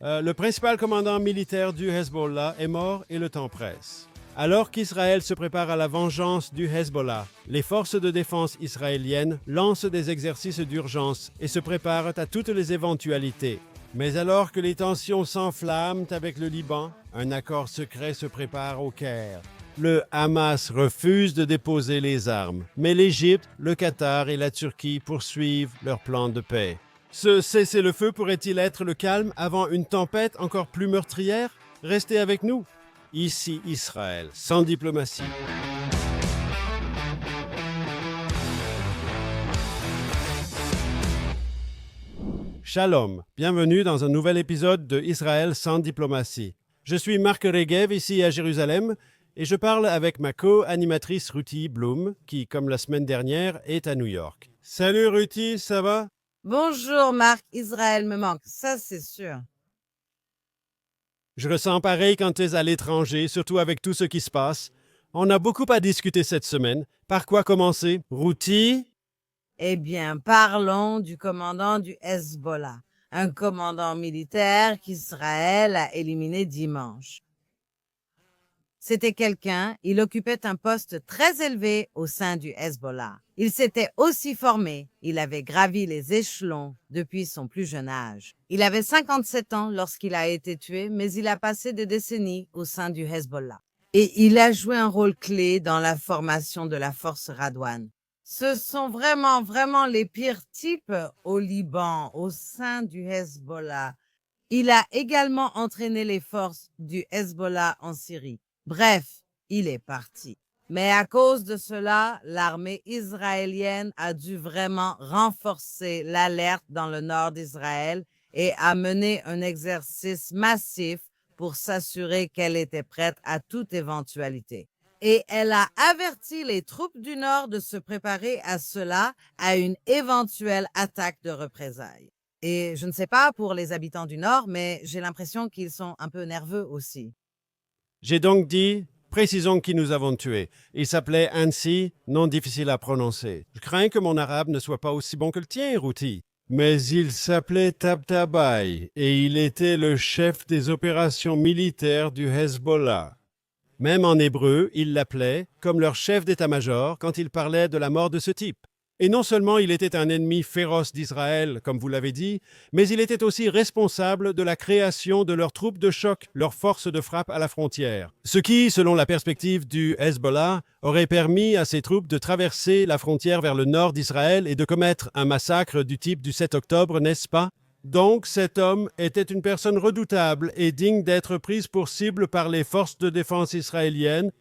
Le principal commandant militaire du Hezbollah est mort et le temps presse. Alors qu'Israël se prépare à la vengeance du Hezbollah, les forces de défense israéliennes lancent des exercices d'urgence et se préparent à toutes les éventualités. Mais alors que les tensions s'enflamment avec le Liban, un accord secret se prépare au Caire. Le Hamas refuse de déposer les armes, mais l'Égypte, le Qatar et la Turquie poursuivent leur plan de paix. Ce cessez-le-feu pourrait-il être le calme avant une tempête encore plus meurtrière? Restez avec nous. Ici Israël, sans diplomatie. Shalom, bienvenue dans un nouvel épisode de Israël sans diplomatie. Je suis Marc Regev, ici à Jérusalem, et je parle avec ma co-animatrice Ruthie Blum, qui, comme la semaine dernière, est à New York. Salut Ruthie, ça va? Bonjour Marc, Israël me manque, ça c'est sûr. Je ressens pareil quand tu es à l'étranger, surtout avec tout ce qui se passe. On a beaucoup à discuter cette semaine. Par quoi commencer? Ruthie? Eh bien, parlons du commandant du Hezbollah, un commandant militaire qu'Israël a éliminé dimanche. C'était quelqu'un, il occupait un poste très élevé au sein du Hezbollah. Il s'était aussi formé, il avait gravi les échelons depuis son plus jeune âge. Il avait 57 ans lorsqu'il a été tué, mais il a passé des décennies au sein du Hezbollah. Et il a joué un rôle clé dans la formation de la force Radwan. Ce sont vraiment les pires types au Liban, au sein du Hezbollah. Il a également entraîné les forces du Hezbollah en Syrie. Bref, il est parti. Mais à cause de cela, l'armée israélienne a dû vraiment renforcer l'alerte dans le nord d'Israël et a mené un exercice massif pour s'assurer qu'elle était prête à toute éventualité. Et elle a averti les troupes du nord de se préparer à cela, à une éventuelle attaque de représailles. Et je ne sais pas pour les habitants du nord, mais j'ai l'impression qu'ils sont un peu nerveux aussi. J'ai donc dit, précisons qui nous avons tué. Il s'appelait Ansi, nom difficile à prononcer. Je crains que mon arabe ne soit pas aussi bon que le tien, Ruti. Mais il s'appelait Tabtabai et il était le chef des opérations militaires du Hezbollah. Même en hébreu, ils l'appelaient comme leur chef d'état-major quand ils parlaient de la mort de ce type. Et non seulement il était un ennemi féroce d'Israël, comme vous l'avez dit, mais il était aussi responsable de la création de leurs troupes de choc, leurs forces de frappe à la frontière. Ce qui, selon la perspective du Hezbollah, aurait permis à ces troupes de traverser la frontière vers le nord d'Israël et de commettre un massacre du type du 7 octobre, n'est-ce pas? Donc cet homme était une personne redoutable et digne d'être prise pour cible par les forces de défense israéliennes.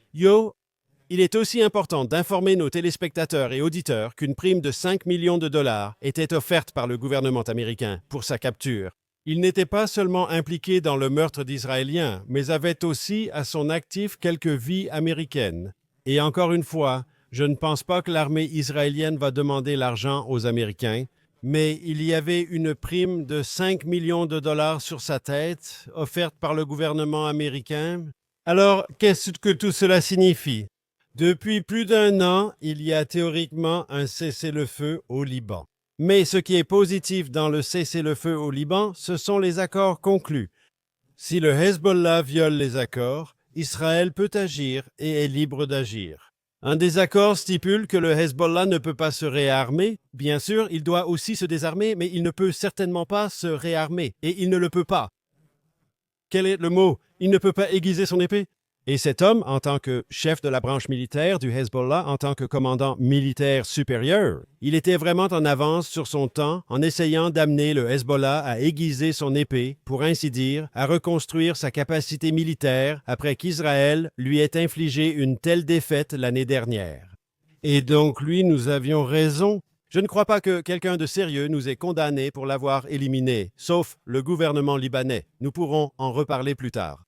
Il est aussi important d'informer nos téléspectateurs et auditeurs qu'une prime de 5 millions de dollars était offerte par le gouvernement américain pour sa capture. Il n'était pas seulement impliqué dans le meurtre d'Israéliens, mais avait aussi à son actif quelques vies américaines. Et encore une fois, je ne pense pas que l'armée israélienne va demander l'argent aux Américains, mais il y avait une prime de 5 millions de dollars sur sa tête, offerte par le gouvernement américain. Alors, qu'est-ce que tout cela signifie? Depuis plus d'un an, il y a théoriquement un cessez-le-feu au Liban. Mais ce qui est positif dans le cessez-le-feu au Liban, ce sont les accords conclus. Si le Hezbollah viole les accords, Israël peut agir et est libre d'agir. Un des accords stipule que le Hezbollah ne peut pas se réarmer. Bien sûr, il doit aussi se désarmer, mais il ne peut certainement pas se réarmer. Et il ne le peut pas. Quel est le mot? Il ne peut pas aiguiser son épée? Et cet homme, en tant que chef de la branche militaire du Hezbollah, en tant que commandant militaire supérieur, il était vraiment en avance sur son temps en essayant d'amener le Hezbollah à aiguiser son épée, pour ainsi dire, à reconstruire sa capacité militaire après qu'Israël lui ait infligé une telle défaite l'année dernière. Et donc, lui, nous avions raison. Je ne crois pas que quelqu'un de sérieux nous ait condamnés pour l'avoir éliminé, sauf le gouvernement libanais. Nous pourrons en reparler plus tard.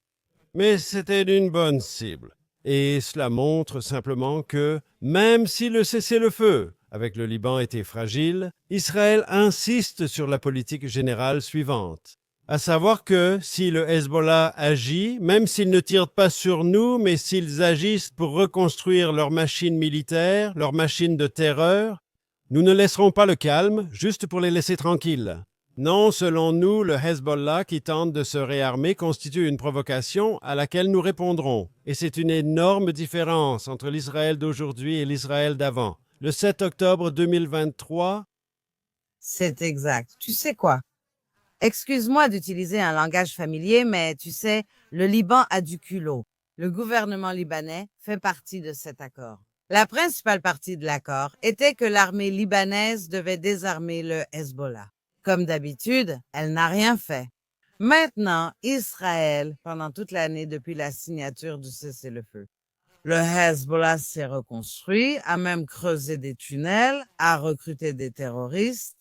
Mais c'était une bonne cible. Et cela montre simplement que, même si le cessez-le-feu avec le Liban était fragile, Israël insiste sur la politique générale suivante. À savoir que si le Hezbollah agit, même s'ils ne tirent pas sur nous, mais s'ils agissent pour reconstruire leur machine militaire, leur machine de terreur, nous ne laisserons pas le calme juste pour les laisser tranquilles. Non, selon nous, le Hezbollah qui tente de se réarmer constitue une provocation à laquelle nous répondrons. Et c'est une énorme différence entre l'Israël d'aujourd'hui et l'Israël d'avant. Le 7 octobre 2023, C'est exact. Tu sais quoi? Excuse-moi d'utiliser un langage familier, mais tu sais, le Liban a du culot. Le gouvernement libanais fait partie de cet accord. La principale partie de l'accord était que l'armée libanaise devait désarmer le Hezbollah. Comme d'habitude, elle n'a rien fait. Maintenant, Israël, pendant toute l'année depuis la signature du cessez-le-feu, le Hezbollah s'est reconstruit, a même creusé des tunnels, a recruté des terroristes.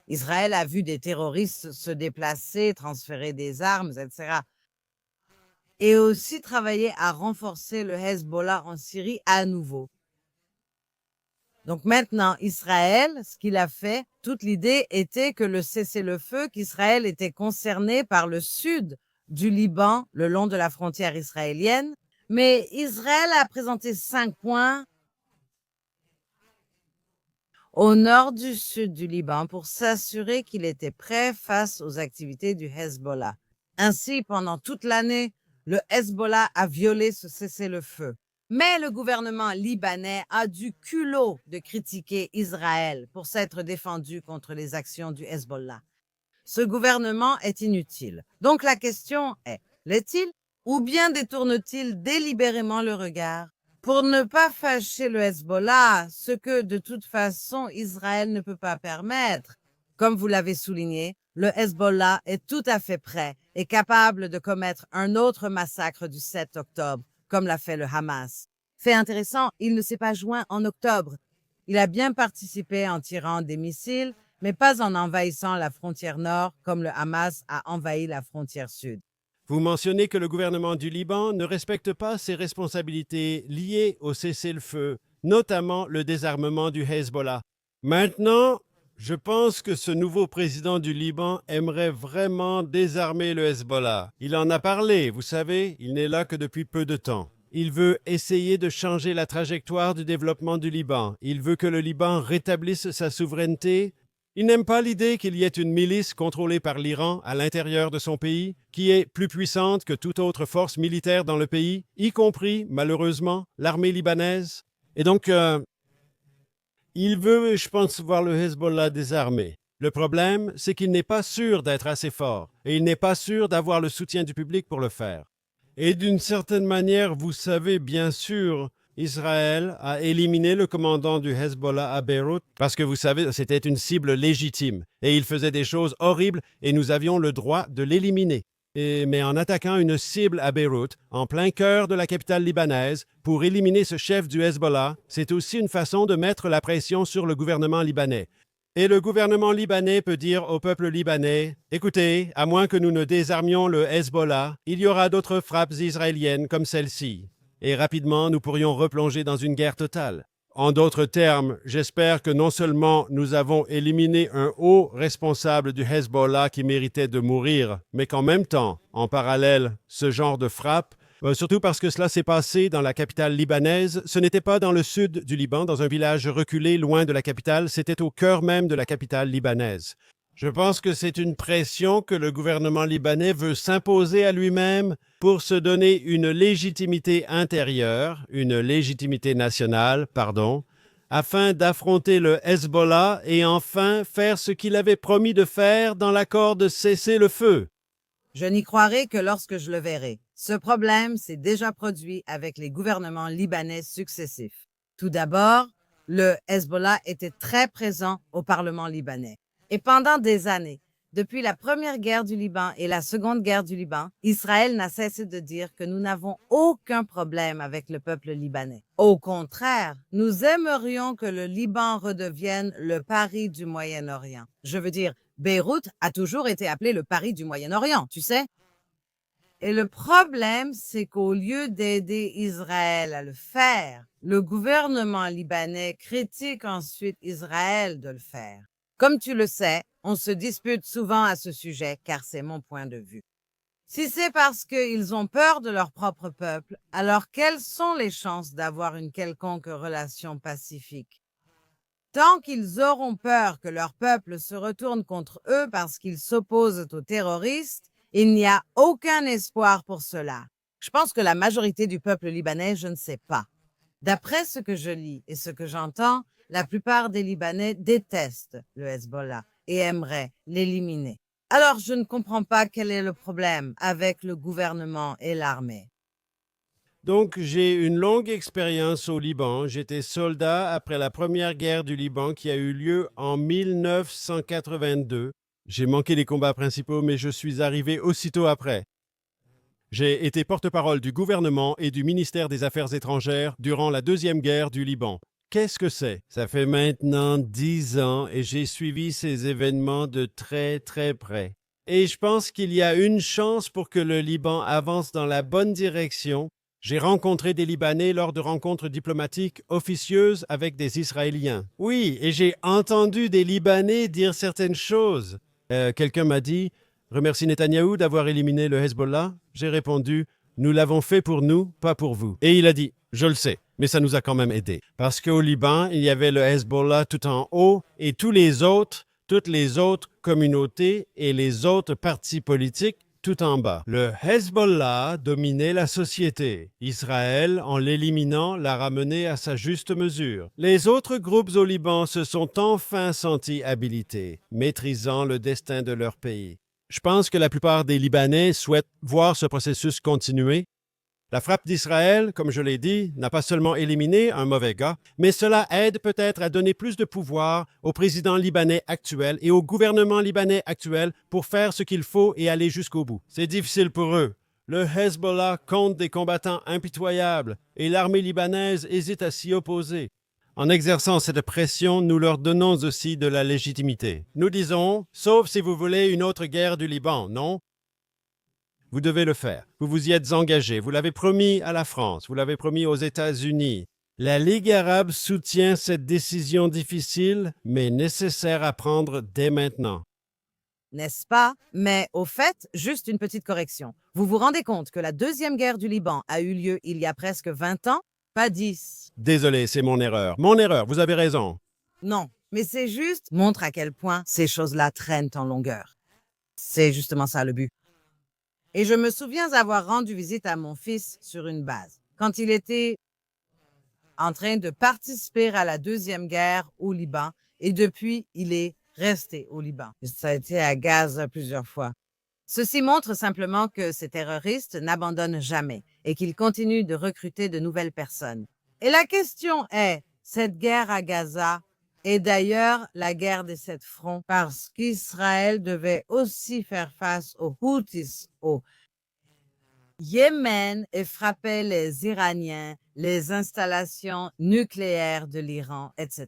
Israël a vu des terroristes se déplacer, transférer des armes, etc. Et aussi travaillé à renforcer le Hezbollah en Syrie à nouveau. Donc maintenant, Israël, ce qu'il a fait, toute l'idée était que le cessez-le-feu, qu'Israël était concerné par le sud du Liban, le long de la frontière israélienne, mais Israël a présenté 5 points au nord du sud du Liban pour s'assurer qu'il était prêt face aux activités du Hezbollah. Ainsi, pendant toute l'année, le Hezbollah a violé ce cessez-le-feu. Mais le gouvernement libanais a du culot de critiquer Israël pour s'être défendu contre les actions du Hezbollah. Ce gouvernement est inutile. Donc la question est, l'est-il ou bien détourne-t-il délibérément le regard pour ne pas fâcher le Hezbollah, ce que de toute façon Israël ne peut pas permettre? Comme vous l'avez souligné, le Hezbollah est tout à fait prêt et capable de commettre un autre massacre du 7 octobre, comme l'a fait le Hamas. Fait intéressant, il ne s'est pas joint en octobre. Il a bien participé en tirant des missiles, mais pas en envahissant la frontière nord comme le Hamas a envahi la frontière sud. vous mentionnez que le gouvernement du Liban ne respecte pas ses responsabilités liées au cessez-le-feu, notamment le désarmement du Hezbollah. Maintenant, je pense que ce nouveau président du Liban aimerait vraiment désarmer le Hezbollah. Il en a parlé, vous savez, il n'est là que depuis peu de temps. Il veut essayer de changer la trajectoire du développement du Liban. Il veut que le Liban rétablisse sa souveraineté. Il n'aime pas l'idée qu'il y ait une milice contrôlée par l'Iran à l'intérieur de son pays, qui est plus puissante que toute autre force militaire dans le pays, y compris, malheureusement, l'armée libanaise. Et donc, il veut, je pense, voir le Hezbollah désarmé. Le problème, c'est qu'il n'est pas sûr d'être assez fort, et il n'est pas sûr d'avoir le soutien du public pour le faire. Et d'une certaine manière, vous savez, bien sûr, Israël a éliminé le commandant du Hezbollah à Beyrouth parce que vous savez, c'était une cible légitime et il faisait des choses horribles et nous avions le droit de l'éliminer. Mais en attaquant une cible à Beyrouth, en plein cœur de la capitale libanaise, pour éliminer ce chef du Hezbollah, c'est aussi une façon de mettre la pression sur le gouvernement libanais. Et le gouvernement libanais peut dire au peuple libanais, écoutez, à moins que nous ne désarmions le Hezbollah, il y aura d'autres frappes israéliennes comme celle-ci. Et rapidement, nous pourrions replonger dans une guerre totale. En d'autres termes, j'espère que non seulement nous avons éliminé un haut responsable du Hezbollah qui méritait de mourir, mais qu'en même temps, en parallèle, ce genre de frappe, surtout parce que cela s'est passé dans la capitale libanaise, ce n'était pas dans le sud du Liban, dans un village reculé loin de la capitale, c'était au cœur même de la capitale libanaise. Je pense que c'est une pression que le gouvernement libanais veut s'imposer à lui-même pour se donner une légitimité intérieure, une légitimité nationale, pardon, afin d'affronter le Hezbollah et enfin faire ce qu'il avait promis de faire dans l'accord de cessez-le-feu. Je n'y croirai que lorsque je le verrai. Ce problème s'est déjà produit avec les gouvernements libanais successifs. Tout d'abord, le Hezbollah était très présent au Parlement libanais. Et pendant des années, depuis la première guerre du Liban et la seconde guerre du Liban, Israël n'a cessé de dire que nous n'avons aucun problème avec le peuple libanais. Au contraire, nous aimerions que le Liban redevienne le Paris du Moyen-Orient. Je veux dire, Beyrouth a toujours été appelé le Paris du Moyen-Orient, tu sais. Et le problème, c'est qu'au lieu d'aider Israël à le faire, le gouvernement libanais critique ensuite Israël de le faire. Comme tu le sais, on se dispute souvent à ce sujet, car c'est mon point de vue. Si c'est parce qu'ils ont peur de leur propre peuple, alors quelles sont les chances d'avoir une quelconque relation pacifique? Tant qu'ils auront peur que leur peuple se retourne contre eux parce qu'ils s'opposent aux terroristes, il n'y a aucun espoir pour cela. Je pense que la majorité du peuple libanais, je ne sais pas. D'après ce que je lis et ce que j'entends, la plupart des Libanais détestent le Hezbollah et aimeraient l'éliminer. Alors je ne comprends pas quel est le problème avec le gouvernement et l'armée. Donc, j'ai une longue expérience au Liban. J'étais soldat après la première guerre du Liban qui a eu lieu en 1982. J'ai manqué les combats principaux, mais je suis arrivé aussitôt après. J'ai été porte-parole du gouvernement et du ministère des Affaires étrangères durant la deuxième guerre du Liban. Qu'est-ce que c'est? Ça fait maintenant 10 ans et j'ai suivi ces événements de très très près. Et je pense qu'il y a une chance pour que le Liban avance dans la bonne direction. J'ai rencontré des Libanais lors de rencontres diplomatiques officieuses avec des Israéliens. Oui, et j'ai entendu des Libanais dire certaines choses. Quelqu'un m'a dit, remercie Netanyahou d'avoir éliminé le Hezbollah. J'ai répondu, nous l'avons fait pour nous, pas pour vous. Et il a dit, je le sais, mais ça nous a quand même aidé. Parce qu'au Liban, il y avait le Hezbollah tout en haut et toutes les autres communautés et les autres partis politiques tout en bas. Le Hezbollah dominait la société. Israël, en l'éliminant, l'a ramené à sa juste mesure. Les autres groupes au Liban se sont enfin sentis habilités, maîtrisant le destin de leur pays. Je pense que la plupart des Libanais souhaitent voir ce processus continuer. La frappe d'Israël, comme je l'ai dit, n'a pas seulement éliminé un mauvais gars, mais cela aide peut-être à donner plus de pouvoir au président libanais actuel et au gouvernement libanais actuel pour faire ce qu'il faut et aller jusqu'au bout. C'est difficile pour eux. Le Hezbollah compte des combattants impitoyables et l'armée libanaise hésite à s'y opposer. En exerçant cette pression, nous leur donnons aussi de la légitimité. Nous disons, sauf si vous voulez une autre guerre du Liban, non? Vous devez le faire. Vous vous y êtes engagé. Vous l'avez promis à la France. Vous l'avez promis aux États-Unis. La Ligue arabe soutient cette décision difficile, mais nécessaire à prendre dès maintenant. N'est-ce pas? Mais au fait, juste une petite correction. Vous vous rendez compte que la deuxième guerre du Liban a eu lieu il y a presque 20 ans? Pas 10. Désolé, c'est mon erreur. Mon erreur, vous avez raison. Non, mais c'est juste montre à quel point ces choses-là traînent en longueur. C'est justement ça le but. Et je me souviens avoir rendu visite à mon fils sur une base, quand il était en train de participer à la deuxième guerre au Liban, et depuis, il est resté au Liban. Ça a été à Gaza plusieurs fois. Ceci montre simplement que ces terroristes n'abandonnent jamais et qu'ils continuent de recruter de nouvelles personnes. Et la question est, cette guerre à Gaza est d'ailleurs la guerre des 7 fronts parce qu'Israël devait aussi faire face aux Houthis au Yémen et frapper les Iraniens, les installations nucléaires de l'Iran, etc.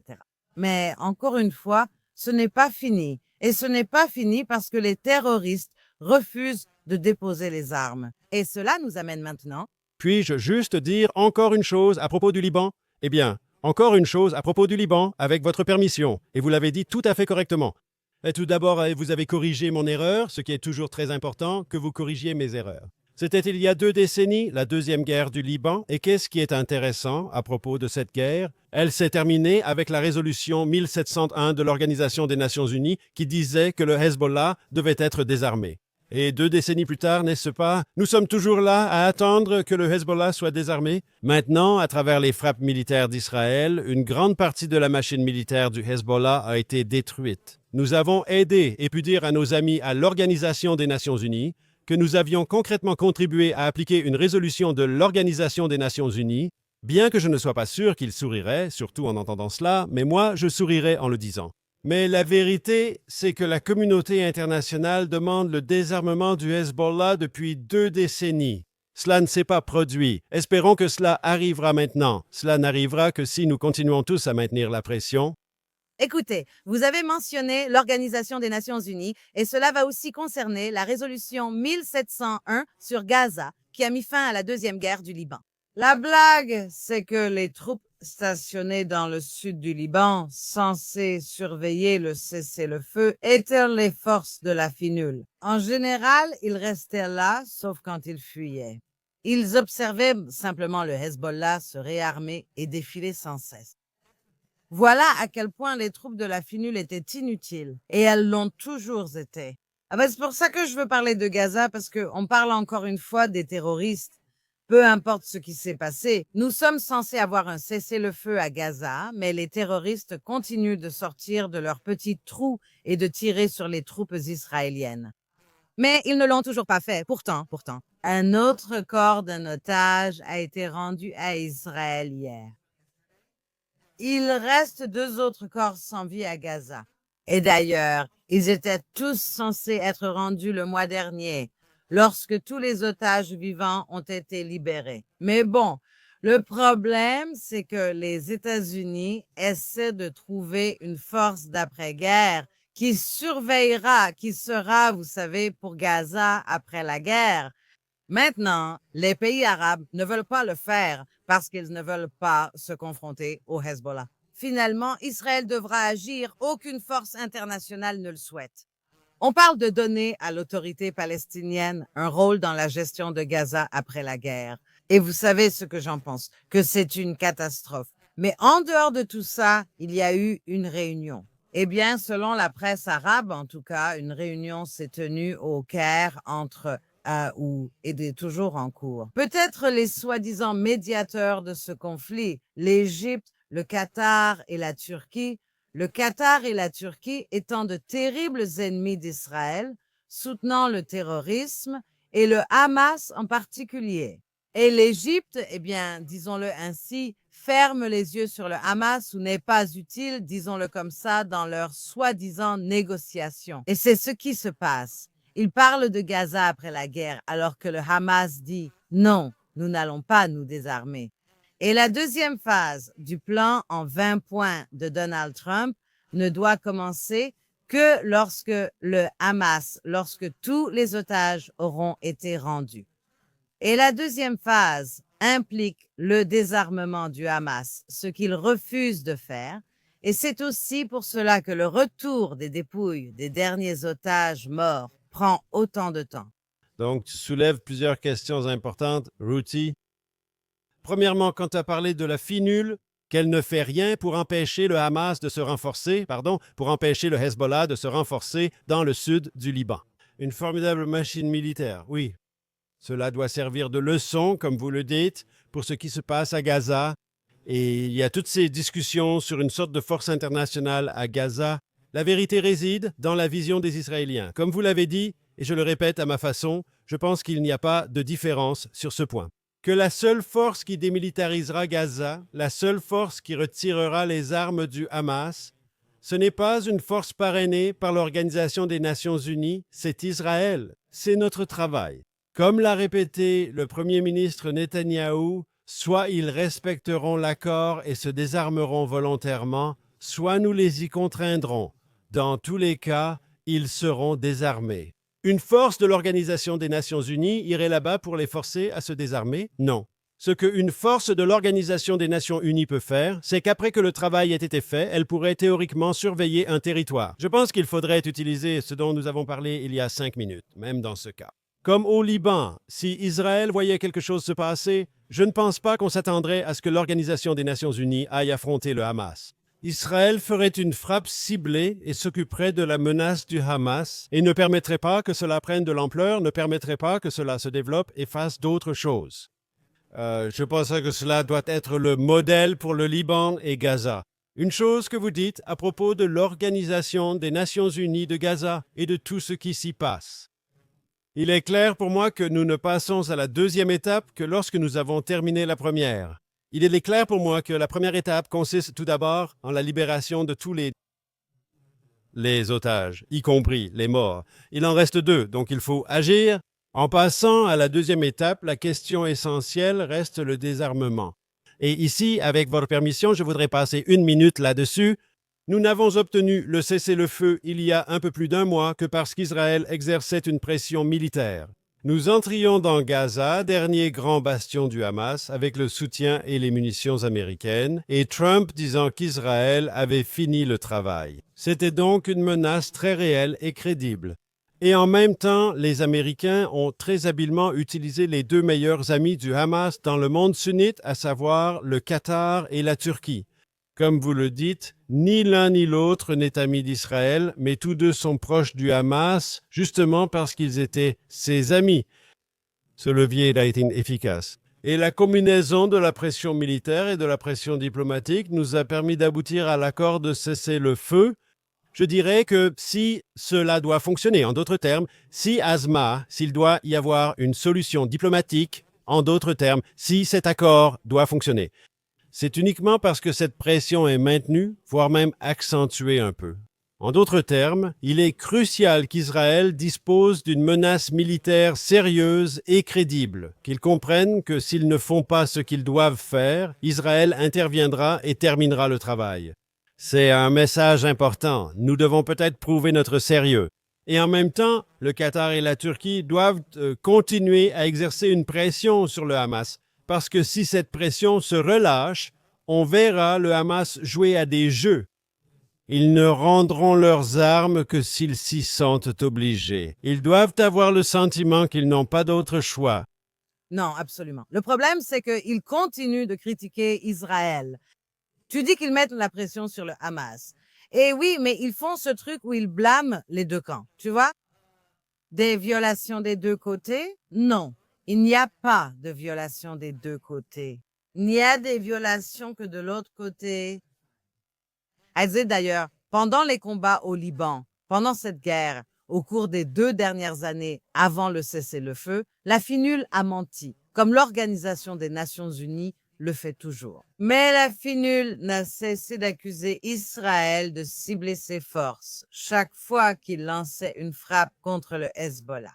Mais encore une fois, ce n'est pas fini. Et ce n'est pas fini parce que les terroristes refusent de déposer les armes. Et cela nous amène maintenant. Puis-je juste dire encore une chose à propos du Liban? Eh bien, encore une chose à propos du Liban, avec votre permission, et vous l'avez dit tout à fait correctement. Et tout d'abord, vous avez corrigé mon erreur, ce qui est toujours très important, que vous corrigiez mes erreurs. C'était il y a 2 décennies, la deuxième guerre du Liban, et qu'est-ce qui est intéressant à propos de cette guerre? Elle s'est terminée avec la résolution 1701 de l'Organisation des Nations Unies qui disait que le Hezbollah devait être désarmé. Et 2 décennies plus tard, n'est-ce pas, nous sommes toujours là à attendre que le Hezbollah soit désarmé. Maintenant, à travers les frappes militaires d'Israël, une grande partie de la machine militaire du Hezbollah a été détruite. Nous avons aidé et pu dire à nos amis à l'Organisation des Nations Unies que nous avions concrètement contribué à appliquer une résolution de l'Organisation des Nations Unies, bien que je ne sois pas sûr qu'ils souriraient, surtout en entendant cela, mais moi, je sourirais en le disant. Mais la vérité, c'est que la communauté internationale demande le désarmement du Hezbollah depuis 2 décennies. Cela ne s'est pas produit. Espérons que cela arrivera maintenant. Cela n'arrivera que si nous continuons tous à maintenir la pression. Écoutez, vous avez mentionné l'Organisation des Nations Unies et cela va aussi concerner la résolution 1701 sur Gaza qui a mis fin à la deuxième guerre du Liban. La blague, c'est que les troupes stationnées dans le sud du Liban, censées surveiller le cessez-le-feu, étaient les forces de la finule. En général, ils restaient là, sauf quand ils fuyaient. Ils observaient simplement le Hezbollah se réarmer et défiler sans cesse. Voilà à quel point les troupes de la finule étaient inutiles, et elles l'ont toujours été. Ah ben, c'est pour ça que je veux parler de Gaza, parce qu'on parle encore une fois des terroristes. Peu importe ce qui s'est passé, nous sommes censés avoir un cessez-le-feu à Gaza, mais les terroristes continuent de sortir de leurs petits trous et de tirer sur les troupes israéliennes. Mais ils ne l'ont toujours pas fait. Pourtant, un autre corps d'un otage a été rendu à Israël hier. Il reste 2 autres corps sans vie à Gaza. Et d'ailleurs, ils étaient tous censés être rendus le mois dernier, lorsque tous les otages vivants ont été libérés. Mais bon, le problème, c'est que les États-Unis essaient de trouver une force d'après-guerre qui surveillera, qui sera, vous savez, pour Gaza après la guerre. Maintenant, les pays arabes ne veulent pas le faire parce qu'ils ne veulent pas se confronter au Hezbollah. Finalement, Israël devra agir, aucune force internationale ne le souhaite. On parle de donner à l'autorité palestinienne un rôle dans la gestion de Gaza après la guerre. Et vous savez ce que j'en pense, que c'est une catastrophe. Mais en dehors de tout ça, il y a eu une réunion. Eh bien, selon la presse arabe, en tout cas, une réunion s'est tenue au Caire entre ou est toujours en cours. Peut-être les soi-disant médiateurs de ce conflit, l'Égypte, le Qatar et la Turquie, le Qatar et la Turquie étant de terribles ennemis d'Israël, soutenant le terrorisme et le Hamas en particulier. Et l'Égypte, eh bien, disons-le ainsi, ferme les yeux sur le Hamas ou n'est pas utile, disons-le comme ça, dans leurs soi-disant négociations. Et c'est ce qui se passe. Ils parlent de Gaza après la guerre, alors que le Hamas dit « Non, nous n'allons pas nous désarmer ». Et la deuxième phase du plan en 20 points de Donald Trump ne doit commencer que lorsque le Hamas, lorsque tous les otages auront été rendus. Et la deuxième phase implique le désarmement du Hamas, ce qu'il refuse de faire. Et c'est aussi pour cela que le retour des dépouilles des derniers otages morts prend autant de temps. Donc, tu soulèves plusieurs questions importantes, Ruti. Premièrement, quand tu as parlé de la finule, qu'elle ne fait rien pour empêcher le Hamas de se renforcer, pour empêcher le Hezbollah de se renforcer dans le sud du Liban. Une formidable machine militaire, oui. Cela doit servir de leçon, comme vous le dites, pour ce qui se passe à Gaza. Et il y a toutes ces discussions sur une sorte de force internationale à Gaza. La vérité réside dans la vision des Israéliens. Comme vous l'avez dit, et je le répète à ma façon, je pense qu'il n'y a pas de différence sur ce point. Que la seule force qui démilitarisera Gaza, la seule force qui retirera les armes du Hamas, ce n'est pas une force parrainée par l'Organisation des Nations Unies, c'est Israël. C'est notre travail. Comme l'a répété le Premier ministre Netanyahou, soit ils respecteront l'accord et se désarmeront volontairement, soit nous les y contraindrons. Dans tous les cas, ils seront désarmés. Une force de l'Organisation des Nations Unies irait là-bas pour les forcer à se désarmer? Non. Ce qu'une force de l'Organisation des Nations Unies peut faire, c'est qu'après que le travail ait été fait, elle pourrait théoriquement surveiller un territoire. Je pense qu'il faudrait utiliser ce dont nous avons parlé il y a 5 minutes, même dans ce cas. Comme au Liban, si Israël voyait quelque chose se passer, je ne pense pas qu'on s'attendrait à ce que l'Organisation des Nations Unies aille affronter le Hamas. Israël ferait une frappe ciblée et s'occuperait de la menace du Hamas et ne permettrait pas que cela prenne de l'ampleur, ne permettrait pas que cela se développe et fasse d'autres choses. Je pense que cela doit être le modèle pour le Liban et Gaza. Une chose que vous dites à propos de l'Organisation des Nations Unies de Gaza et de tout ce qui s'y passe. Il est clair pour moi que nous ne passons à la deuxième étape que lorsque nous avons terminé la première. Il est clair pour moi que la première étape consiste tout d'abord en la libération de tous les otages, y compris les morts. Il en reste 2, donc il faut agir. En passant à la deuxième étape, la question essentielle reste le désarmement. Et ici, avec votre permission, je voudrais passer 1 minute là-dessus. Nous n'avons obtenu le cessez-le-feu il y a un peu plus d'1 mois que parce qu'Israël exerçait une pression militaire. Nous entrions dans Gaza, dernier grand bastion du Hamas, avec le soutien et les munitions américaines, et Trump disant qu'Israël avait fini le travail. C'était donc une menace très réelle et crédible. Et en même temps, les Américains ont très habilement utilisé les 2 meilleurs amis du Hamas dans le monde sunnite, à savoir le Qatar et la Turquie. Comme vous le dites, ni l'un ni l'autre n'est ami d'Israël, mais tous deux sont proches du Hamas, justement parce qu'ils étaient ses amis. Ce levier a été efficace. Et la combinaison de la pression militaire et de la pression diplomatique nous a permis d'aboutir à l'accord de cesser le feu. Je dirais que si cela doit fonctionner, en d'autres termes, si Asma, s'il doit y avoir une solution diplomatique, en d'autres termes, si cet accord doit fonctionner, c'est uniquement parce que cette pression est maintenue, voire même accentuée un peu. En d'autres termes, il est crucial qu'Israël dispose d'une menace militaire sérieuse et crédible, qu'ils comprennent que s'ils ne font pas ce qu'ils doivent faire, Israël interviendra et terminera le travail. C'est un message important. Nous devons peut-être prouver notre sérieux. Et en même temps, le Qatar et la Turquie doivent continuer à exercer une pression sur le Hamas. Parce que si cette pression se relâche, on verra le Hamas jouer à des jeux. Ils ne rendront leurs armes que s'ils s'y sentent obligés. Ils doivent avoir le sentiment qu'ils n'ont pas d'autre choix. Non, absolument. Le problème, c'est qu'ils continuent de critiquer Israël. Tu dis qu'ils mettent la pression sur le Hamas. Et oui, mais ils font ce truc où ils blâment les deux camps, tu vois? Des violations des deux côtés? Non. Il n'y a pas de violation des deux côtés. Il n'y a des violations que de l'autre côté. D'ailleurs, pendant les combats au Liban, pendant cette guerre, au cours des 2 dernières années avant le cessez-le-feu, la FINUL a menti, comme l'Organisation des Nations Unies le fait toujours. Mais la FINUL n'a cessé d'accuser Israël de cibler ses forces chaque fois qu'il lançait une frappe contre le Hezbollah.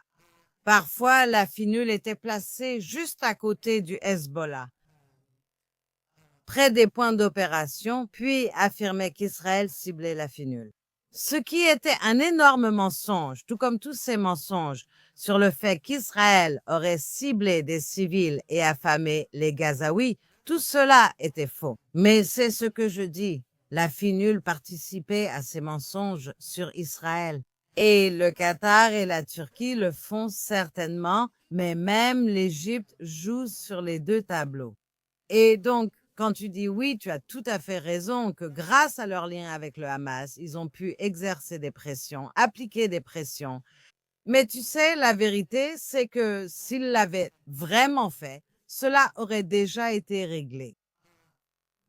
Parfois, la FINUL était placée juste à côté du Hezbollah, près des points d'opération, puis affirmait qu'Israël ciblait la FINUL. Ce qui était un énorme mensonge, tout comme tous ces mensonges sur le fait qu'Israël aurait ciblé des civils et affamé les Gazaouis, tout cela était faux. Mais c'est ce que je dis. La FINUL participait à ces mensonges sur Israël. Et le Qatar et la Turquie le font certainement, mais même l'Égypte joue sur les deux tableaux. Et donc, quand tu dis oui, tu as tout à fait raison que grâce à leur lien avec le Hamas, ils ont pu exercer des pressions, appliquer des pressions. Mais tu sais, la vérité, c'est que s'ils l'avaient vraiment fait, cela aurait déjà été réglé.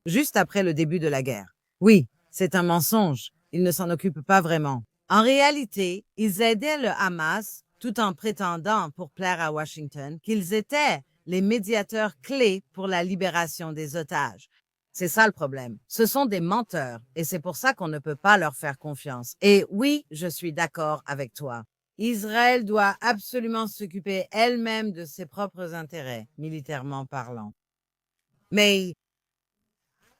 Juste après le début de la guerre. Oui, c'est un mensonge. Ils ne s'en occupent pas vraiment. En réalité, ils aidaient le Hamas tout en prétendant, pour plaire à Washington, qu'ils étaient les médiateurs clés pour la libération des otages. C'est ça le problème. Ce sont des menteurs et c'est pour ça qu'on ne peut pas leur faire confiance. Et oui, je suis d'accord avec toi. Israël doit absolument s'occuper elle-même de ses propres intérêts, militairement parlant. Mais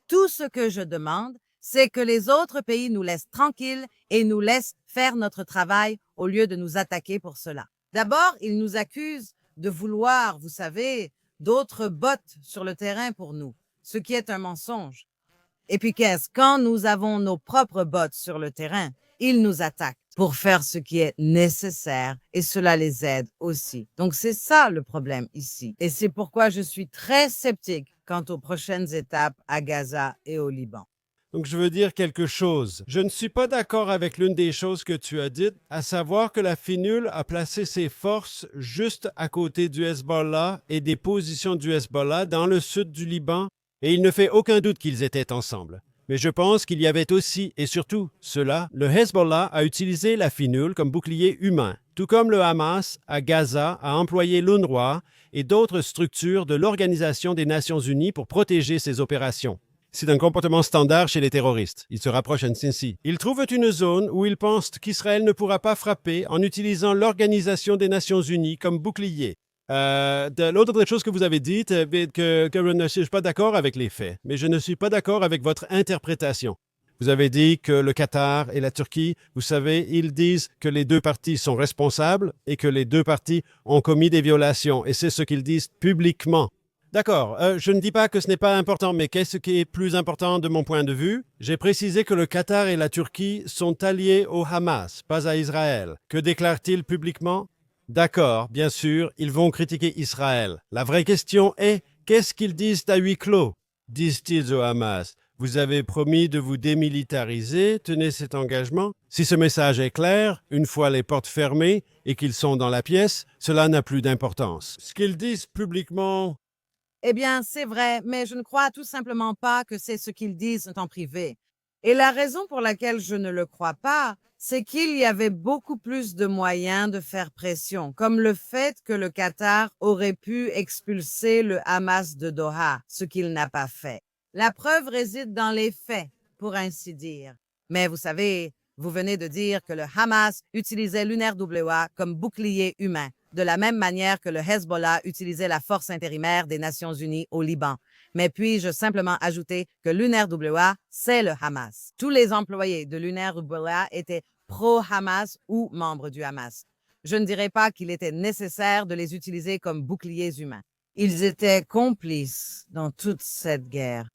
tout ce que je demande, c'est que les autres pays nous laissent tranquilles et nous laissent faire notre travail au lieu de nous attaquer pour cela. D'abord, ils nous accusent de vouloir, vous savez, d'autres bots sur le terrain pour nous, ce qui est un mensonge. Et puis quand nous avons nos propres bots sur le terrain, ils nous attaquent pour faire ce qui est nécessaire et cela les aide aussi. Donc c'est ça le problème ici. Et c'est pourquoi je suis très sceptique quant aux prochaines étapes à Gaza et au Liban. Donc, je veux dire quelque chose. Je ne suis pas d'accord avec l'une des choses que tu as dites, à savoir que la FINUL a placé ses forces juste à côté du Hezbollah et des positions du Hezbollah dans le sud du Liban, et il ne fait aucun doute qu'ils étaient ensemble. Mais je pense qu'il y avait aussi, et surtout cela, le Hezbollah a utilisé la FINUL comme bouclier humain, tout comme le Hamas à Gaza a employé l'UNRWA et d'autres structures de l'Organisation des Nations Unies pour protéger ses opérations. C'est un comportement standard chez les terroristes. Ils se rapprochent ainsi. Ils trouvent une zone où ils pensent qu'Israël ne pourra pas frapper en utilisant l'Organisation des Nations Unies comme bouclier. L'autre des choses que vous avez dites, que je ne suis pas d'accord avec les faits, mais je ne suis pas d'accord avec votre interprétation. Vous avez dit que le Qatar et la Turquie, vous savez, ils disent que les deux parties sont responsables et que les deux parties ont commis des violations. Et c'est ce qu'ils disent publiquement. D'accord, je ne dis pas que ce n'est pas important, mais qu'est-ce qui est plus important de mon point de vue? J'ai précisé que le Qatar et la Turquie sont alliés au Hamas, pas à Israël. Que déclarent-ils publiquement? D'accord, bien sûr, ils vont critiquer Israël. La vraie question est, qu'est-ce qu'ils disent à huis clos? Disent-ils au Hamas, Vous avez promis de vous démilitariser, tenez cet engagement. Si ce message est clair, une fois les portes fermées et qu'ils sont dans la pièce, cela n'a plus d'importance. Ce qu'ils disent publiquement, Eh bien, c'est vrai, mais je ne crois tout simplement pas que c'est ce qu'ils disent en privé. Et la raison pour laquelle je ne le crois pas, c'est qu'il y avait beaucoup plus de moyens de faire pression, comme le fait que le Qatar aurait pu expulser le Hamas de Doha, ce qu'il n'a pas fait. La preuve réside dans les faits, pour ainsi dire. Mais vous savez, vous venez de dire que le Hamas utilisait l'UNRWA comme bouclier humain, de la même manière que le Hezbollah utilisait la force intérimaire des Nations unies au Liban. Mais puis-je simplement ajouter que l'UNRWA, c'est le Hamas. Tous les employés de l'UNRWA étaient pro-Hamas ou membres du Hamas. Je ne dirais pas qu'il était nécessaire de les utiliser comme boucliers humains. Ils étaient complices dans toute cette guerre.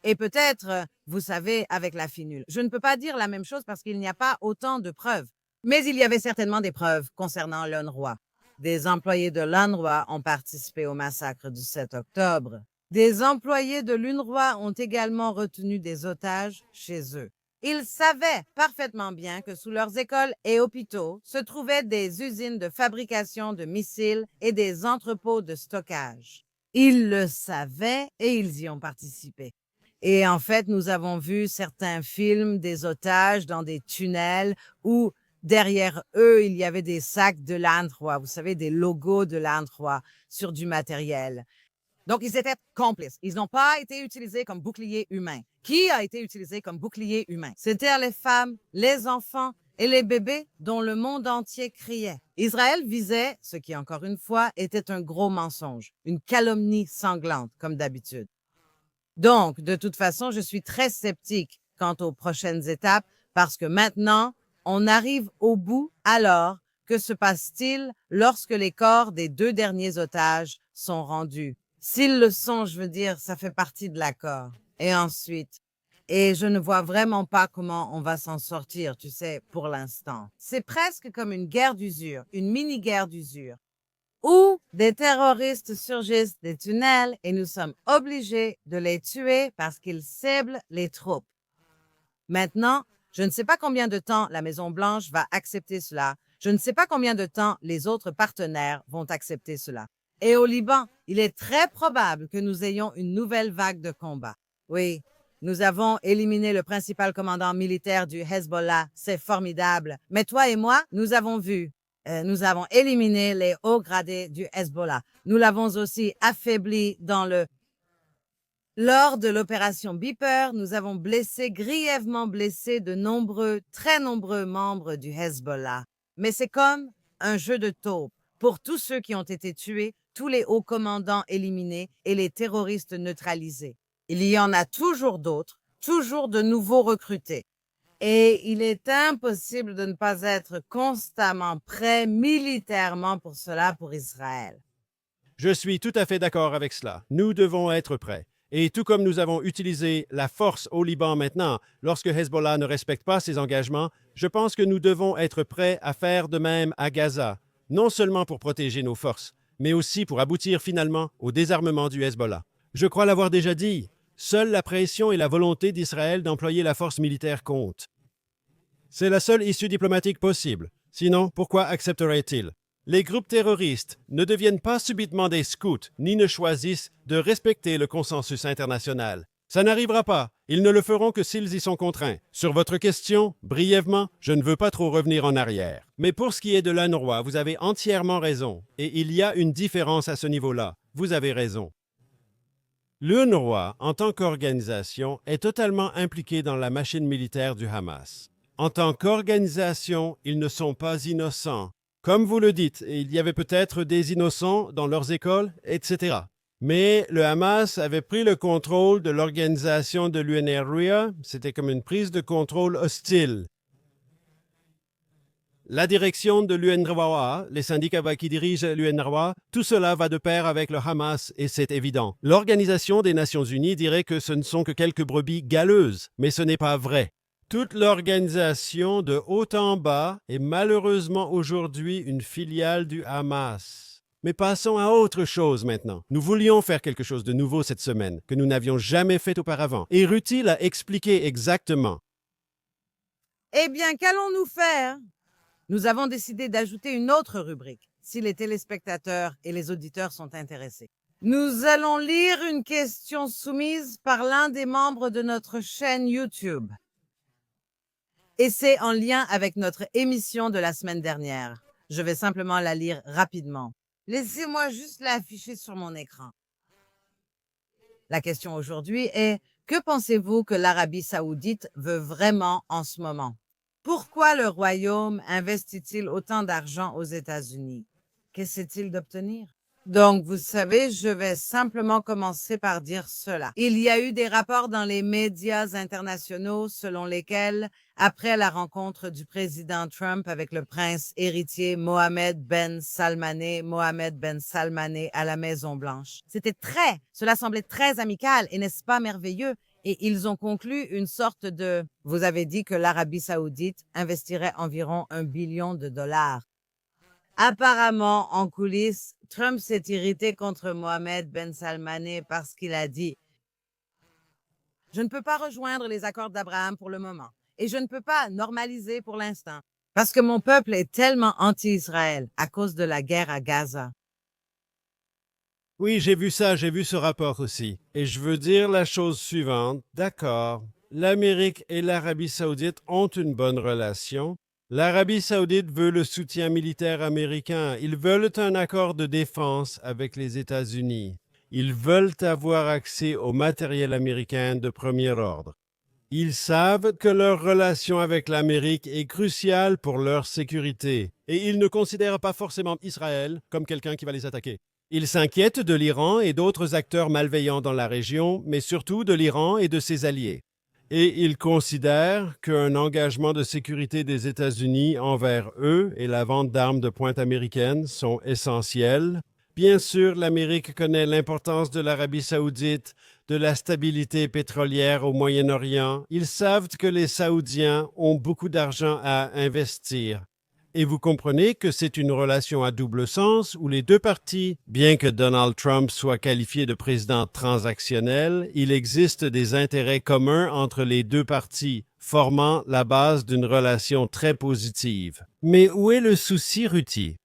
Et peut-être, vous savez, avec la finule. Je ne peux pas dire la même chose parce qu'il n'y a pas autant de preuves. Mais il y avait certainement des preuves concernant l'UNRWA. Des employés de l'UNRWA ont participé au massacre du 7 octobre. Des employés de l'UNRWA ont également retenu des otages chez eux. Ils savaient parfaitement bien que sous leurs écoles et hôpitaux se trouvaient des usines de fabrication de missiles et des entrepôts de stockage. Ils le savaient et ils y ont participé. Et en fait, nous avons vu certains films des otages dans des tunnels où derrière eux, il y avait des sacs de l'UNRWA, vous savez, des logos de l'UNRWA sur du matériel. Donc, ils étaient complices. Ils n'ont pas été utilisés comme boucliers humains. Qui a été utilisé comme bouclier humain? C'était les femmes, les enfants et les bébés dont le monde entier criait. Israël visait ce qui, encore une fois, était un gros mensonge, une calomnie sanglante, comme d'habitude. Donc, de toute façon, je suis très sceptique quant aux prochaines étapes parce que maintenant, on arrive au bout. Alors, que se passe-t-il lorsque les corps des 2 derniers otages sont rendus? S'ils le sont, je veux dire, ça fait partie de l'accord. Et ensuite, et je ne vois vraiment pas comment on va s'en sortir, tu sais, pour l'instant. C'est presque comme une guerre d'usure, une mini-guerre d'usure, où des terroristes surgissent des tunnels et nous sommes obligés de les tuer parce qu'ils ciblent les troupes. Maintenant, je ne sais pas combien de temps la Maison-Blanche va accepter cela. Je ne sais pas combien de temps les autres partenaires vont accepter cela. Et au Liban, il est très probable que nous ayons une nouvelle vague de combat. Oui, nous avons éliminé le principal commandant militaire du Hezbollah. C'est formidable. Mais toi et moi, nous avons vu. Nous avons éliminé les hauts gradés du Hezbollah. Nous l'avons aussi affaibli lors de l'opération Beeper, nous avons grièvement blessé très nombreux membres du Hezbollah. Mais c'est comme un jeu de taupe. Pour tous ceux qui ont été tués, tous les hauts commandants éliminés et les terroristes neutralisés. Il y en a toujours d'autres, toujours de nouveaux recrutés. Et il est impossible de ne pas être constamment prêt militairement pour cela pour Israël. je suis tout à fait d'accord avec cela. Nous devons être prêts. Et tout comme nous avons utilisé la force au Liban maintenant, lorsque Hezbollah ne respecte pas ses engagements, je pense que nous devons être prêts à faire de même à Gaza, non seulement pour protéger nos forces, mais aussi pour aboutir finalement au désarmement du Hezbollah. Je crois l'avoir déjà dit, seule la pression et la volonté d'Israël d'employer la force militaire comptent. C'est la seule issue diplomatique possible. Sinon, pourquoi accepterait-il? Les groupes terroristes ne deviennent pas subitement des scouts, ni ne choisissent de respecter le consensus international. Ça n'arrivera pas. Ils ne le feront que s'ils y sont contraints. Sur votre question, brièvement, je ne veux pas trop revenir en arrière. Mais pour ce qui est de l'UNRWA, vous avez entièrement raison. Et il y a une différence à ce niveau-là. Vous avez raison. L'UNRWA, en tant qu'organisation, est totalement impliquée dans la machine militaire du Hamas. En tant qu'organisation, ils ne sont pas innocents. Comme vous le dites, il y avait peut-être des innocents dans leurs écoles, etc. Mais le Hamas avait pris le contrôle de l'organisation de l'UNRWA. C'était comme une prise de contrôle hostile. La direction de l'UNRWA, les syndicats qui dirigent l'UNRWA, tout cela va de pair avec le Hamas et c'est évident. L'Organisation des Nations Unies dirait que ce ne sont que quelques brebis galeuses, mais ce n'est pas vrai. Toute l'organisation de haut en bas est malheureusement aujourd'hui une filiale du Hamas. Mais passons à autre chose maintenant. Nous voulions faire quelque chose de nouveau cette semaine, que nous n'avions jamais fait auparavant. Et Ruthie l'a expliqué exactement. Eh bien, qu'allons-nous faire? Nous avons décidé d'ajouter une autre rubrique, si les téléspectateurs et les auditeurs sont intéressés. Nous allons lire une question soumise par l'un des membres de notre chaîne YouTube. Et c'est en lien avec notre émission de la semaine dernière. Je vais simplement la lire rapidement. Laissez-moi juste l'afficher sur mon écran. La question aujourd'hui est: que pensez-vous que l'Arabie saoudite veut vraiment en ce moment? Pourquoi le royaume investit-il autant d'argent aux États-Unis? Qu'essaie-t-il d'obtenir? Donc, vous savez, je vais simplement commencer par dire cela. Il y a eu des rapports dans les médias internationaux selon lesquels, après la rencontre du président Trump avec le prince héritier Mohammed Ben Salmané à la Maison-Blanche, cela semblait très amical et n'est-ce pas merveilleux? Et ils ont conclu une sorte de... Vous avez dit que l'Arabie saoudite investirait environ $1 billion. Apparemment, en coulisses, Trump s'est irrité contre Mohammed Ben Salmané parce qu'il a dit: je ne peux pas rejoindre les accords d'Abraham pour le moment et je ne peux pas normaliser pour l'instant parce que mon peuple est tellement anti-Israël à cause de la guerre à Gaza. Oui, j'ai vu ça, j'ai vu ce rapport aussi. Et je veux dire la chose suivante. D'accord, l'Amérique et l'Arabie saoudite ont une bonne relation. L'Arabie saoudite veut le soutien militaire américain. Ils veulent un accord de défense avec les États-Unis. Ils veulent avoir accès au matériel américain de premier ordre. Ils savent que leur relation avec l'Amérique est cruciale pour leur sécurité et ils ne considèrent pas forcément Israël comme quelqu'un qui va les attaquer. Ils s'inquiètent de l'Iran et d'autres acteurs malveillants dans la région, mais surtout de l'Iran et de ses alliés. Et ils considèrent qu'un engagement de sécurité des États-Unis envers eux et la vente d'armes de pointe américaines sont essentiels. Bien sûr, l'Amérique connaît l'importance de l'Arabie saoudite, de la stabilité pétrolière au Moyen-Orient. Ils savent que les Saoudiens ont beaucoup d'argent à investir. Et vous comprenez que c'est une relation à double sens où les deux parties, bien que Donald Trump soit qualifié de président transactionnel, il existe des intérêts communs entre les deux parties, formant la base d'une relation très positive. Mais où est le souci, Ruthie?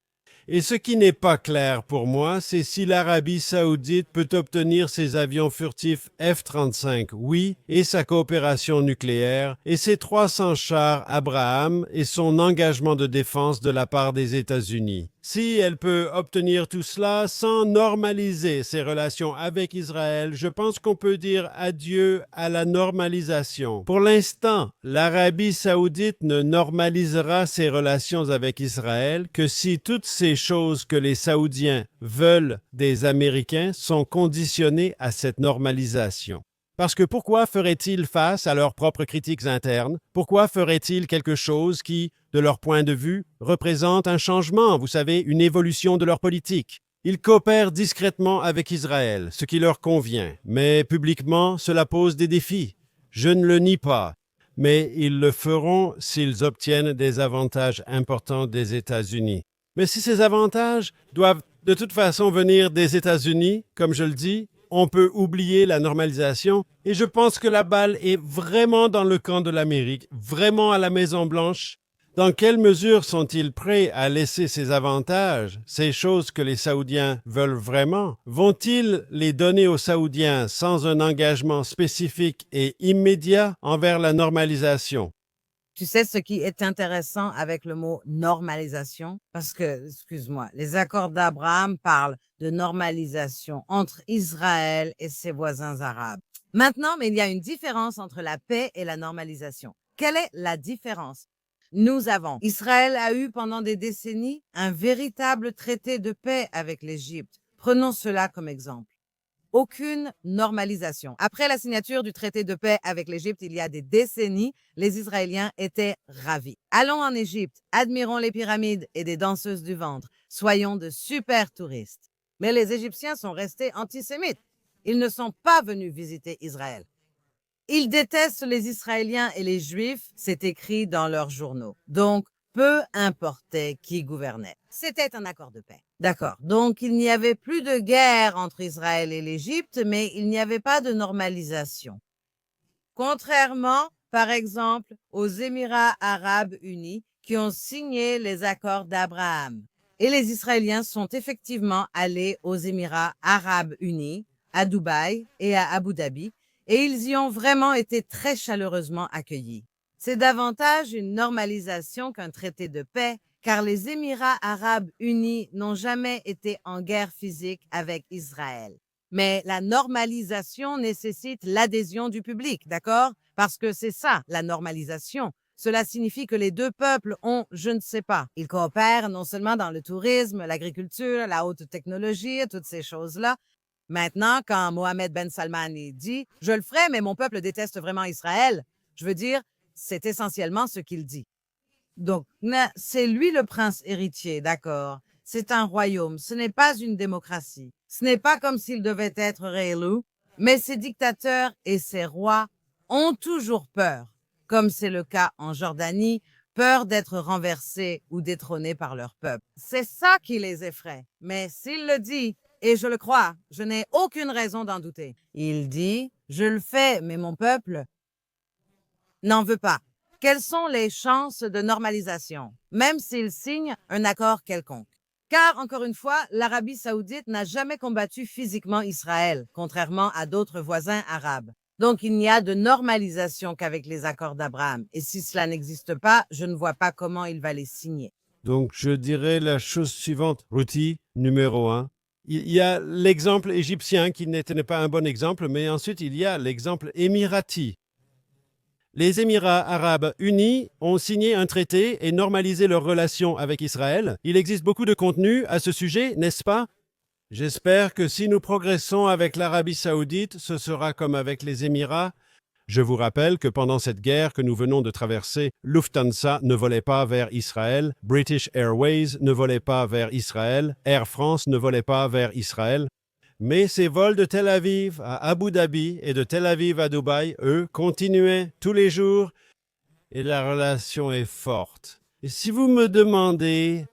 Et ce qui n'est pas clair pour moi, c'est si l'Arabie saoudite peut obtenir ses avions furtifs F-35, oui, et sa coopération nucléaire, et ses 300 chars Abraham et son engagement de défense de la part des États-Unis. Si elle peut obtenir tout cela sans normaliser ses relations avec Israël, je pense qu'on peut dire adieu à la normalisation. Pour l'instant, l'Arabie saoudite ne normalisera ses relations avec Israël que si toutes ces choses que les Saoudiens veulent des Américains sont conditionnées à cette normalisation. Parce que pourquoi feraient-ils face à leurs propres critiques internes? Pourquoi feraient-ils quelque chose qui, de leur point de vue, représente un changement, vous savez, une évolution de leur politique? Ils coopèrent discrètement avec Israël, ce qui leur convient, mais publiquement, cela pose des défis. Je ne le nie pas, mais ils le feront s'ils obtiennent des avantages importants des États-Unis. Mais si ces avantages doivent de toute façon venir des États-Unis, comme je le dis, on peut oublier la normalisation. Et je pense que la balle est vraiment dans le camp de l'Amérique, vraiment à la Maison-Blanche. Dans quelle mesure sont-ils prêts à laisser ces avantages, ces choses que les Saoudiens veulent vraiment? Vont-ils les donner aux Saoudiens sans un engagement spécifique et immédiat envers la normalisation? Tu sais ce qui est intéressant avec le mot normalisation? Parce que, excuse-moi, les accords d'Abraham parlent de normalisation entre Israël et ses voisins arabes. Maintenant, mais il y a une différence entre la paix et la normalisation. Quelle est la différence? Israël a eu pendant des décennies un véritable traité de paix avec l'Égypte. Prenons cela comme exemple. Aucune normalisation. Après la signature du traité de paix avec l'Égypte il y a des décennies, les Israéliens étaient ravis. Allons en Égypte, admirons les pyramides et des danseuses du ventre. Soyons de super touristes. Mais les Égyptiens sont restés antisémites. Ils ne sont pas venus visiter Israël. Ils détestent les Israéliens et les Juifs, c'est écrit dans leurs journaux. Donc, peu importait qui gouvernait. C'était un accord de paix. D'accord. Donc, il n'y avait plus de guerre entre Israël et l'Égypte, mais il n'y avait pas de normalisation. Contrairement, par exemple, aux Émirats arabes unis qui ont signé les accords d'Abraham. Et les Israéliens sont effectivement allés aux Émirats arabes unis, à Dubaï et à Abu Dhabi, et ils y ont vraiment été très chaleureusement accueillis. C'est davantage une normalisation qu'un traité de paix, car les Émirats arabes unis n'ont jamais été en guerre physique avec Israël. Mais la normalisation nécessite l'adhésion du public, d'accord? Parce que c'est ça, la normalisation. Cela signifie que les deux peuples ont, je ne sais pas, ils coopèrent non seulement dans le tourisme, l'agriculture, la haute technologie, toutes ces choses-là. Maintenant, quand Mohamed Ben Salman dit « Je le ferai, mais mon peuple déteste vraiment Israël », je veux dire, c'est essentiellement ce qu'il dit. Donc, c'est lui le prince héritier, d'accord? C'est un royaume, ce n'est pas une démocratie. Ce n'est pas comme s'il devait être réélu, mais ces dictateurs et ces rois ont toujours peur, comme c'est le cas en Jordanie, peur d'être renversés ou détrônés par leur peuple. C'est ça qui les effraie. Mais s'il le dit, et je le crois, je n'ai aucune raison d'en douter. Il dit, je le fais, mais mon peuple n'en veut pas. Quelles sont les chances de normalisation, même s'il signe un accord quelconque? Car, encore une fois, l'Arabie saoudite n'a jamais combattu physiquement Israël, contrairement à d'autres voisins arabes. Donc, il n'y a de normalisation qu'avec les accords d'Abraham. Et si cela n'existe pas, je ne vois pas comment il va les signer. Donc, je dirais la chose suivante. Ruti, numéro 1. Il y a l'exemple égyptien qui n'était pas un bon exemple, mais ensuite, il y a l'exemple émirati. Les Émirats arabes unis ont signé un traité et normalisé leurs relations avec Israël. Il existe beaucoup de contenu à ce sujet, n'est-ce pas? J'espère que si nous progressons avec l'Arabie saoudite, ce sera comme avec les Émirats. Je vous rappelle que pendant cette guerre que nous venons de traverser, Lufthansa ne volait pas vers Israël, British Airways ne volait pas vers Israël, Air France ne volait pas vers Israël. Mais ces vols de Tel Aviv à Abu Dhabi et de Tel Aviv à Dubaï, eux, continuaient tous les jours et la relation est forte. Et si vous me demandez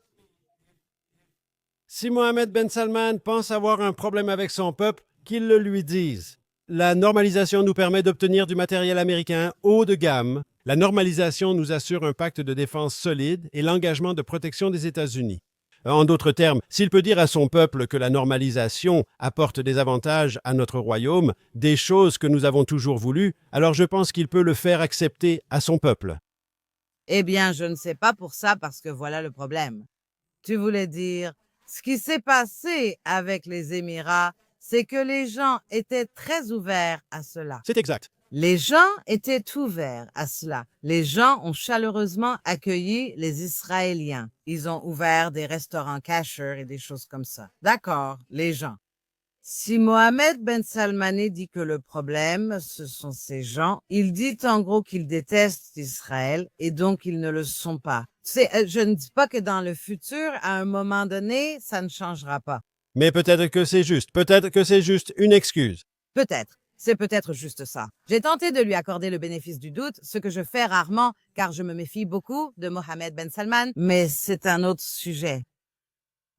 si Mohamed Ben Salman pense avoir un problème avec son peuple, qu'il le lui dise. La normalisation nous permet d'obtenir du matériel américain haut de gamme. La normalisation nous assure un pacte de défense solide et l'engagement de protection des États-Unis. En d'autres termes, s'il peut dire à son peuple que la normalisation apporte des avantages à notre royaume, des choses que nous avons toujours voulues, alors je pense qu'il peut le faire accepter à son peuple. Eh bien, je ne sais pas pour ça parce que voilà le problème. Tu voulais dire, ce qui s'est passé avec les Émirats, c'est que les gens étaient très ouverts à cela. C'est exact. Les gens étaient ouverts à cela. Les gens ont chaleureusement accueilli les Israéliens. Ils ont ouvert des restaurants kosher et des choses comme ça. D'accord, les gens. Si Mohamed Ben Salman dit que le problème, ce sont ces gens, il dit en gros qu'ils détestent Israël et donc ils ne le sont pas. Je ne dis pas que dans le futur, à un moment donné, ça ne changera pas. Mais peut-être que c'est juste. Peut-être que c'est juste une excuse. Peut-être. C'est peut-être juste ça. J'ai tenté de lui accorder le bénéfice du doute, ce que je fais rarement car je me méfie beaucoup de Mohamed Ben Salman, mais c'est un autre sujet.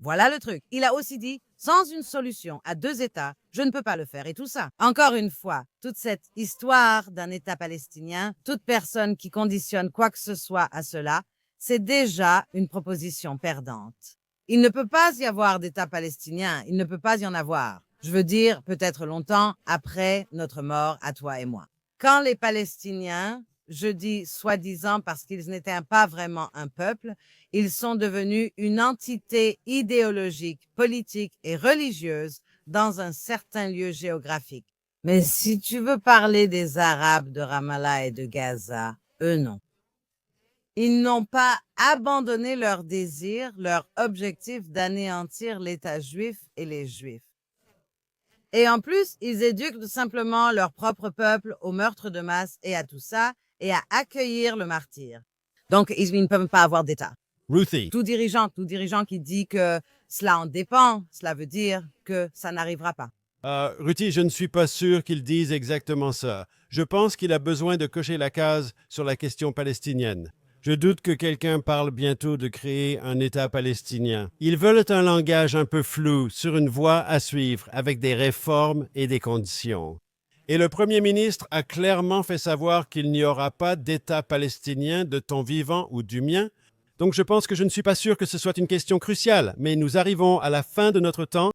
Voilà le truc. Il a aussi dit, sans une solution à deux États, je ne peux pas le faire et tout ça. Encore une fois, toute cette histoire d'un État palestinien, toute personne qui conditionne quoi que ce soit à cela, c'est déjà une proposition perdante. Il ne peut pas y avoir d'État palestinien, il ne peut pas y en avoir. Je veux dire, peut-être longtemps après notre mort à toi et moi. Quand les Palestiniens, je dis soi-disant parce qu'ils n'étaient pas vraiment un peuple, ils sont devenus une entité idéologique, politique et religieuse dans un certain lieu géographique. Mais si tu veux parler des Arabes de Ramallah et de Gaza, eux non. Ils n'ont pas abandonné leur désir, leur objectif d'anéantir l'État juif et les Juifs. Et en plus, ils éduquent simplement leur propre peuple au meurtre de masse et à tout ça, et à accueillir le martyr. Donc, ils ne peuvent pas avoir d'État. Ruthie. Tout dirigeant qui dit que cela en dépend, cela veut dire que ça n'arrivera pas. Ruthie, je ne suis pas sûr qu'il dise exactement ça. Je pense qu'il a besoin de cocher la case sur la question palestinienne. Je doute que quelqu'un parle bientôt de créer un État palestinien. Ils veulent un langage un peu flou sur une voie à suivre avec des réformes et des conditions. Et le Premier ministre a clairement fait savoir qu'il n'y aura pas d'État palestinien de ton vivant ou du mien. Donc je pense que je ne suis pas sûr que ce soit une question cruciale, mais nous arrivons à la fin de notre temps